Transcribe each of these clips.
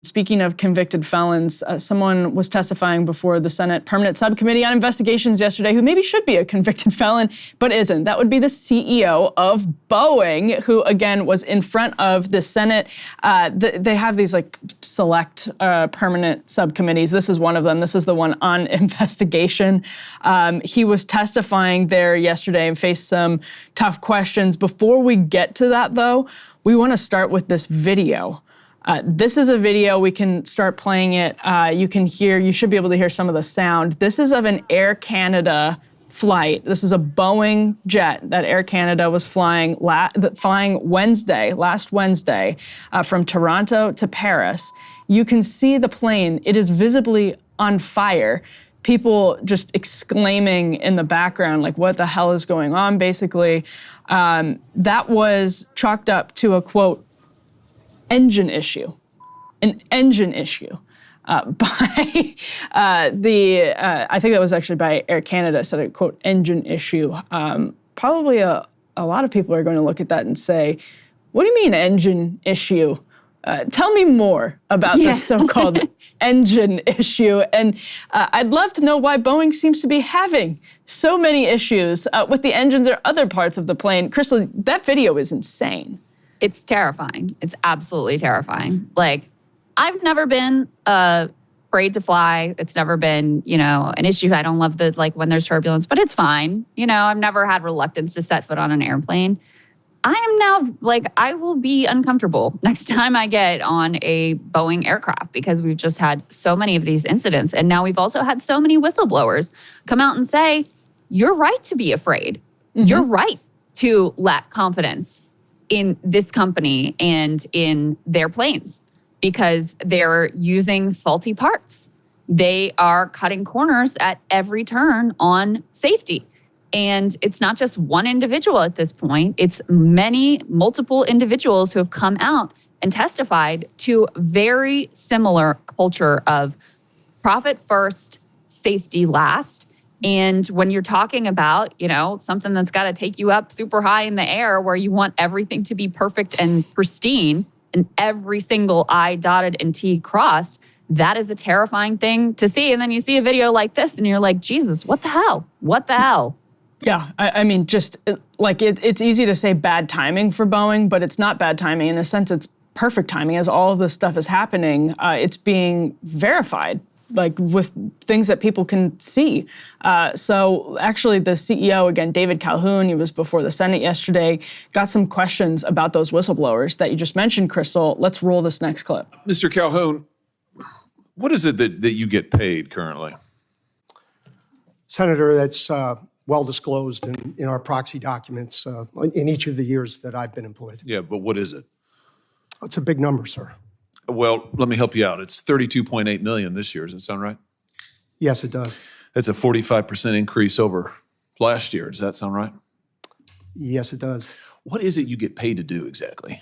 Speaking of convicted felons, someone was testifying before the Senate Permanent Subcommittee on Investigations yesterday who maybe should be a convicted felon, but isn't. That would be the CEO of Boeing, who, again, was in front of the Senate. They have these select permanent subcommittees. This is one of them. This is the one on investigation. He was testifying there yesterday and faced some tough questions. Before we get to that, though, we want to start with this video. This is a video. We can start playing it. You should be able to hear some of the sound. This is of an Air Canada flight. This is a Boeing jet that Air Canada was flying last Wednesday, from Toronto to Paris. You can see the plane. It is visibly on fire. People just exclaiming in the background, like, what the hell is going on, basically. That was chalked up to a, quote, an engine issue by I think that was actually by Air Canada, said a, quote, engine issue. Probably a lot of people are going to look at that and say, what do you mean engine issue? Tell me more about this so-called engine issue. And I'd love to know why Boeing seems to be having so many issues with the engines or other parts of the plane. Krystal, that video is insane. It's terrifying. It's absolutely terrifying. Like, I've never been afraid to fly. It's never been, an issue. I don't love when there's turbulence, but it's fine. I've never had reluctance to set foot on an airplane. I am now, I will be uncomfortable next time I get on a Boeing aircraft because we've just had so many of these incidents. And now we've also had so many whistleblowers come out and say, you're right to be afraid. Mm-hmm. You're right to lack confidence in this company and in their planes because they're using faulty parts. They are cutting corners at every turn on safety. And it's not just one individual at this point. It's multiple individuals who have come out and testified to very similar culture of profit first, safety last. And when you're talking about, something that's got to take you up super high in the air where you want everything to be perfect and pristine and every single I dotted and T crossed, that is a terrifying thing to see. And then you see a video like this and you're like, Jesus, what the hell? What the hell? Yeah, I mean, just it's easy to say bad timing for Boeing, but it's not bad timing. In a sense, it's perfect timing. As all of this stuff is happening, it's being verified, with things that people can see. So actually the CEO, again, David Calhoun, he was before the Senate yesterday, got some questions about those whistleblowers that you just mentioned, Krystal. Let's roll this next clip. Mr. Calhoun, what is it that you get paid currently? Senator, that's well disclosed in our proxy documents in each of the years that I've been employed. Yeah, but what is it? It's a big number, sir. Well, let me help you out. It's $32.8 million this year. Does that sound right? Yes, it does. That's a 45% increase over last year. Does that sound right? Yes, it does. What is it you get paid to do exactly?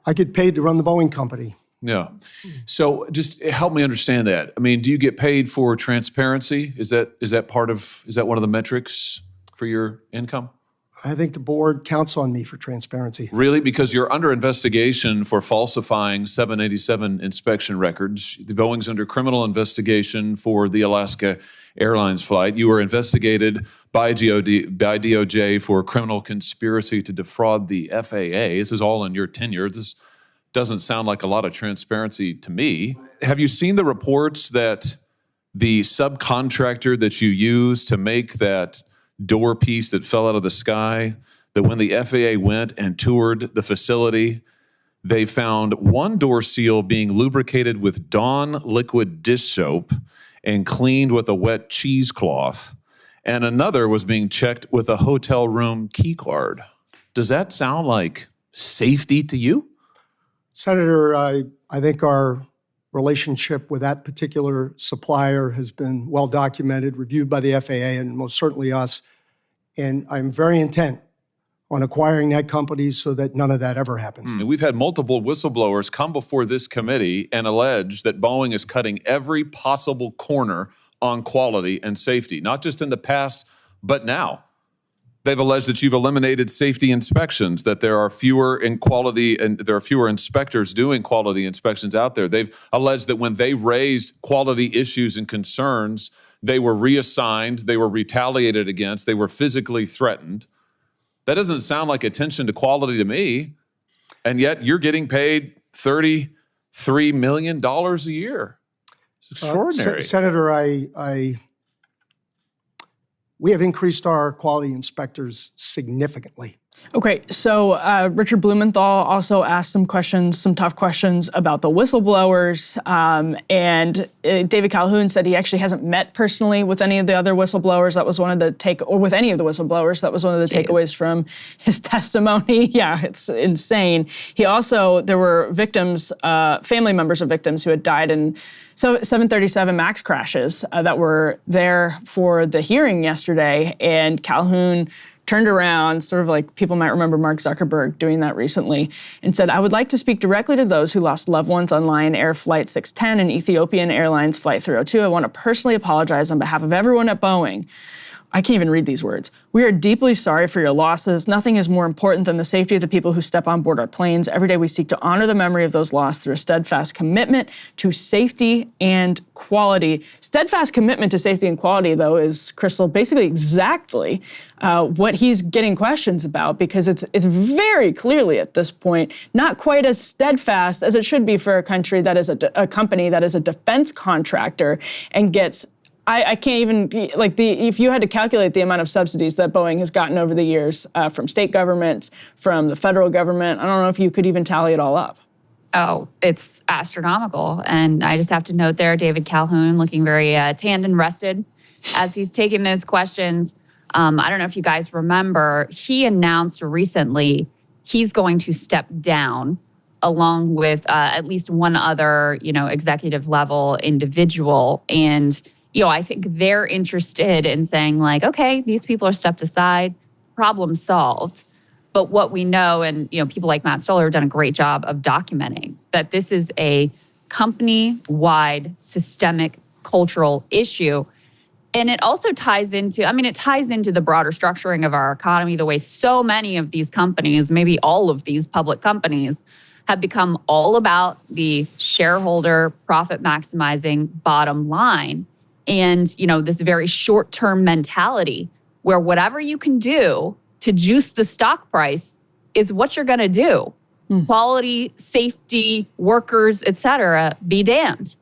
I get paid to run the Boeing company. Yeah. So just help me understand that. I mean, do you get paid for transparency? Is that one of the metrics for your income? I think the board counts on me for transparency. Really? Because you're under investigation for falsifying 787 inspection records. The Boeing's under criminal investigation for the Alaska Airlines flight. You were investigated by DOJ for criminal conspiracy to defraud the FAA. This is all in your tenure. This doesn't sound like a lot of transparency to me. Have you seen the reports that the subcontractor that you used to make that door piece that fell out of the sky, that when the FAA went and toured the facility, they found one door seal being lubricated with Dawn liquid dish soap and cleaned with a wet cheesecloth, and another was being checked with a hotel room key card. Does that sound like safety to you? Senator, I think our relationship with that particular supplier has been well documented, reviewed by the FAA and most certainly us. And I'm very intent on acquiring that company so that none of that ever happens. We've had multiple whistleblowers come before this committee and allege that Boeing is cutting every possible corner on quality and safety, not just in the past, but now. They've alleged that you've eliminated safety inspections, that there are fewer inspectors doing quality inspections out there. They've alleged that when they raised quality issues and concerns, they were reassigned, they were retaliated against, they were physically threatened. That doesn't sound like attention to quality to me. And yet you're getting paid $33 million a year. It's extraordinary. Senator, we have increased our quality inspectors significantly. Okay, so Richard Blumenthal also asked some tough questions about the whistleblowers. And David Calhoun said he actually hasn't met personally with any of the other whistleblowers. That was one of the with any of the whistleblowers. That was one of the takeaways from his testimony. Yeah, it's insane. There were victims, family members of victims who had died in 737 MAX crashes that were there for the hearing yesterday. And Calhoun turned around, sort of like people might remember Mark Zuckerberg doing that recently, and said, "I would like to speak directly to those who lost loved ones on Lion Air Flight 610 and Ethiopian Airlines Flight 302. I want to personally apologize on behalf of everyone at Boeing." I can't even read these words. "We are deeply sorry for your losses. Nothing is more important than the safety of the people who step on board our planes. Every day we seek to honor the memory of those lost through a steadfast commitment to safety and quality." Steadfast commitment to safety and quality, though, is, Krystal, basically exactly what he's getting questions about, because it's very clearly at this point not quite as steadfast as it should be for a country that is a company that is a defense contractor and gets I can't even, if you had to calculate the amount of subsidies that Boeing has gotten over the years from state governments, from the federal government, I don't know if you could even tally it all up. Oh, it's astronomical. And I just have to note there, David Calhoun looking very tanned and rested as he's taking those questions. I don't know if you guys remember, he announced recently he's going to step down along with at least one other, executive level individual. And I think they're interested in saying okay, these people are stepped aside, problem solved. But what we know, and people like Matt Stoller have done a great job of documenting, that this is a company-wide systemic cultural issue. And it also ties into the broader structuring of our economy, the way so many of these companies, maybe all of these public companies, have become all about the shareholder profit maximizing bottom line. And, this very short-term mentality where whatever you can do to juice the stock price is what you're going to do. Quality, safety, workers, et cetera, be damned.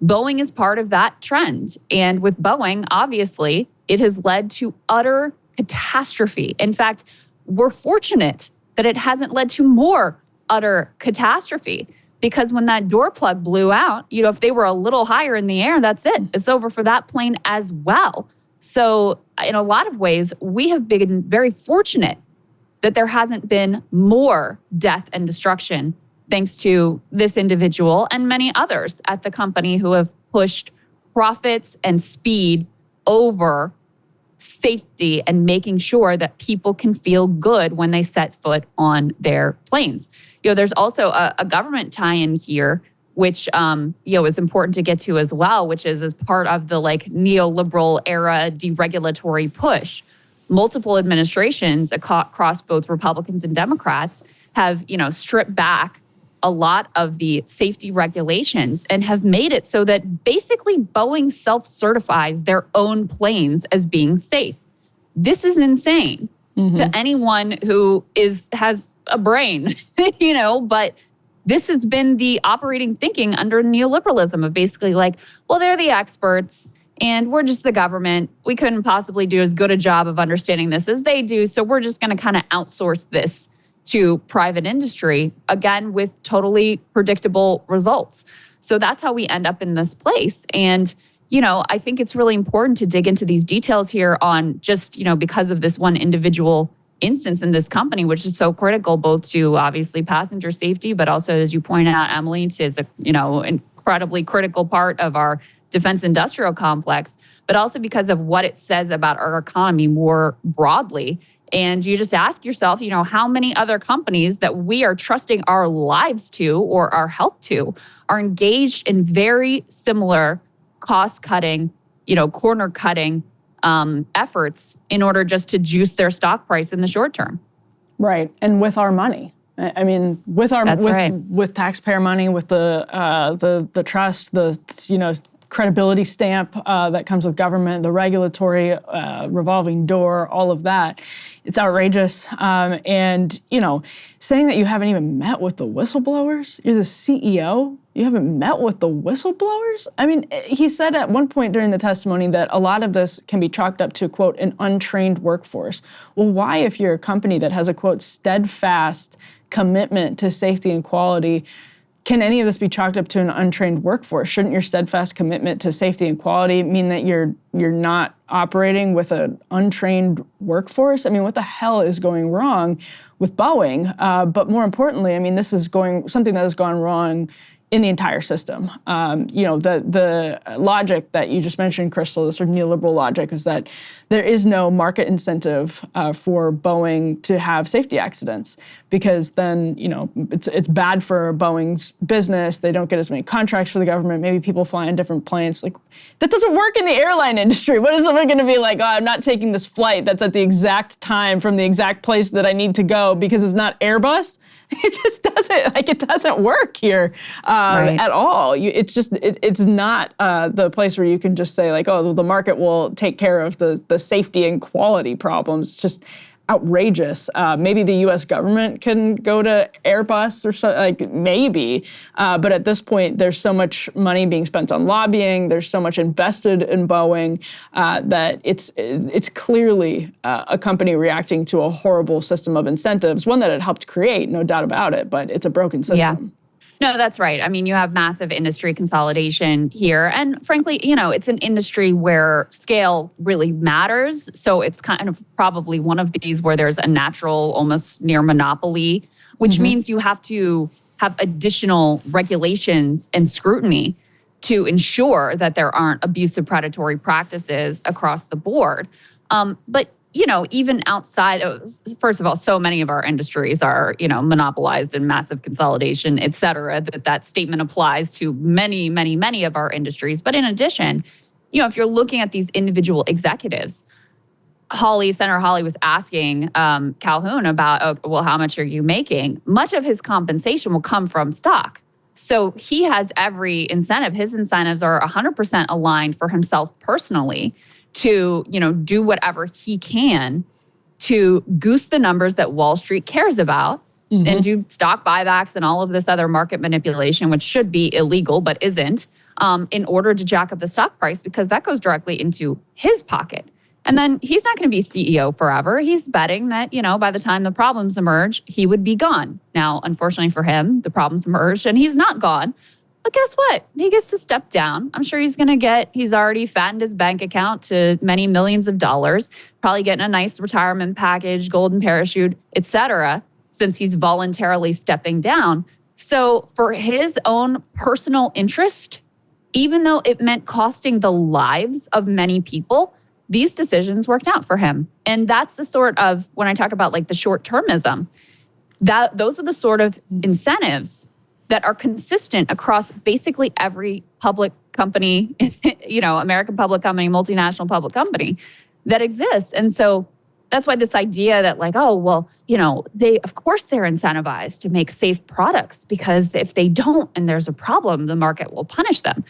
Boeing is part of that trend. And with Boeing, obviously, it has led to utter catastrophe. In fact, we're fortunate that it hasn't led to more utter catastrophe. Because when that door plug blew out, if they were a little higher in the air, that's it. It's over for that plane as well. So in a lot of ways, we have been very fortunate that there hasn't been more death and destruction thanks to this individual and many others at the company who have pushed profits and speed over safety and making sure that people can feel good when they set foot on their planes. There's also a government tie-in here, which is important to get to as well, which is as part of the neoliberal era deregulatory push. Multiple administrations across both Republicans and Democrats have stripped back a lot of the safety regulations and have made it so that basically Boeing self-certifies their own planes as being safe. This is insane to anyone who has a brain, but this has been the operating thinking under neoliberalism of basically they're the experts and we're just the government. We couldn't possibly do as good a job of understanding this as they do, so we're just going to kind of outsource this to private industry, again, with totally predictable results. So that's how we end up in this place. And, I think it's really important to dig into these details here on just, because of this one individual instance in this company, which is so critical both to obviously passenger safety, but also, as you point out, Emily, it's a, incredibly critical part of our defense industrial complex, but also because of what it says about our economy more broadly. And you just ask yourself, how many other companies that we are trusting our lives to or our health to are engaged in very similar cost-cutting, corner-cutting efforts in order just to juice their stock price in the short term. Right, and with our money. I mean, with taxpayer money, with the trust, credibility stamp that comes with government, the regulatory revolving door, all of that. It's outrageous. And, saying that you haven't even met with the whistleblowers, you're the CEO, you haven't met with the whistleblowers? I mean, he said at one point during the testimony that a lot of this can be chalked up to, quote, an untrained workforce. Well, why, if you're a company that has a, quote, steadfast commitment to safety and quality, can any of this be chalked up to an untrained workforce? Shouldn't your steadfast commitment to safety and quality mean that you're not operating with an untrained workforce? I mean, what the hell is going wrong with Boeing? But more importantly, I mean, this is something that has gone wrong in the entire system. The logic that you just mentioned, Krystal, the sort of neoliberal logic, is that there is no market incentive for Boeing to have safety accidents, because then it's bad for Boeing's business. They don't get as many contracts for the government. Maybe people fly in different planes. Like, that doesn't work in the airline industry. What is someone going to be like? Oh, I'm not taking this flight that's at the exact time from the exact place that I need to go because it's not Airbus. It just doesn't, it doesn't work here at all. It's not the place where you can just say like, oh, the market will take care of the safety and quality problems. It's just outrageous. Maybe the U.S. government can go to Airbus or so, maybe. But at this point, there's so much money being spent on lobbying. There's so much invested in Boeing that it's clearly a company reacting to a horrible system of incentives, one that it helped create, no doubt about it, but it's a broken system. Yeah. No, that's right. I mean, you have massive industry consolidation here. And frankly, it's an industry where scale really matters. So it's kind of probably one of these where there's a natural, almost near monopoly, which means you have to have additional regulations and scrutiny to ensure that there aren't abusive predatory practices across the board. But even outside of, first of all, so many of our industries are, monopolized in massive consolidation, et cetera, that statement applies to many, many, many of our industries. But in addition, if you're looking at these individual executives, Senator Hawley was asking Calhoun about, how much are you making? Much of his compensation will come from stock. So he has every incentive. His incentives are 100% aligned for himself personally to, do whatever he can to goose the numbers that Wall Street cares about and do stock buybacks and all of this other market manipulation, which should be illegal but isn't, in order to jack up the stock price, because that goes directly into his pocket. And then he's not going to be CEO forever. He's betting that, by the time the problems emerge, he would be gone. Now, unfortunately for him, the problems emerged and he's not gone. But guess what? He gets to step down. I'm sure he's already fattened his bank account to many millions of dollars, probably getting a nice retirement package, golden parachute, et cetera, since he's voluntarily stepping down. So for his own personal interest, even though it meant costing the lives of many people, these decisions worked out for him. And that's the sort of, when I talk about like the short-termism, those are the sort of incentives that are consistent across basically every public company, American public company, multinational public company that exists. And so that's why this idea that of course they're incentivized to make safe products, because if they don't and there's a problem, the market will punish them.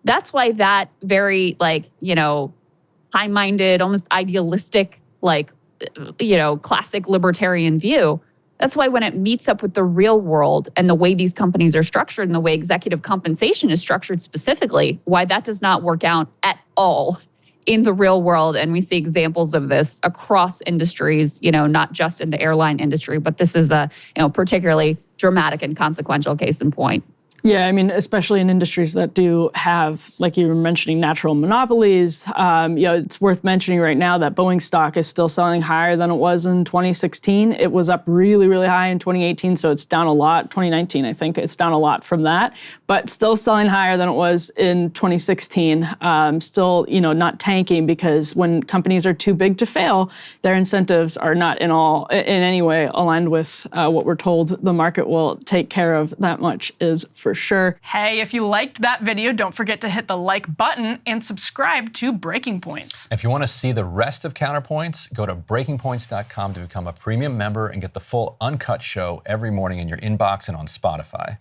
That's why that very high-minded, almost idealistic, classic libertarian view, that's why when it meets up with the real world and the way these companies are structured and the way executive compensation is structured specifically, why that does not work out at all in the real world. And we see examples of this across industries, not just in the airline industry, but this is a particularly dramatic and consequential case in point. Yeah, I mean, especially in industries that do have, like you were mentioning, natural monopolies. It's worth mentioning right now that Boeing stock is still selling higher than it was in 2016. It was up really, really high in 2018, so it's down a lot. 2019, I think it's down a lot from that, but still selling higher than it was in 2016. Still, not tanking, because when companies are too big to fail, their incentives are not in any way aligned with what we're told the market will take care of. That much is for for sure. Hey, if you liked that video, don't forget to hit the like button and subscribe to Breaking Points. If you want to see the rest of Counterpoints, go to breakingpoints.com to become a premium member and get the full uncut show every morning in your inbox and on Spotify.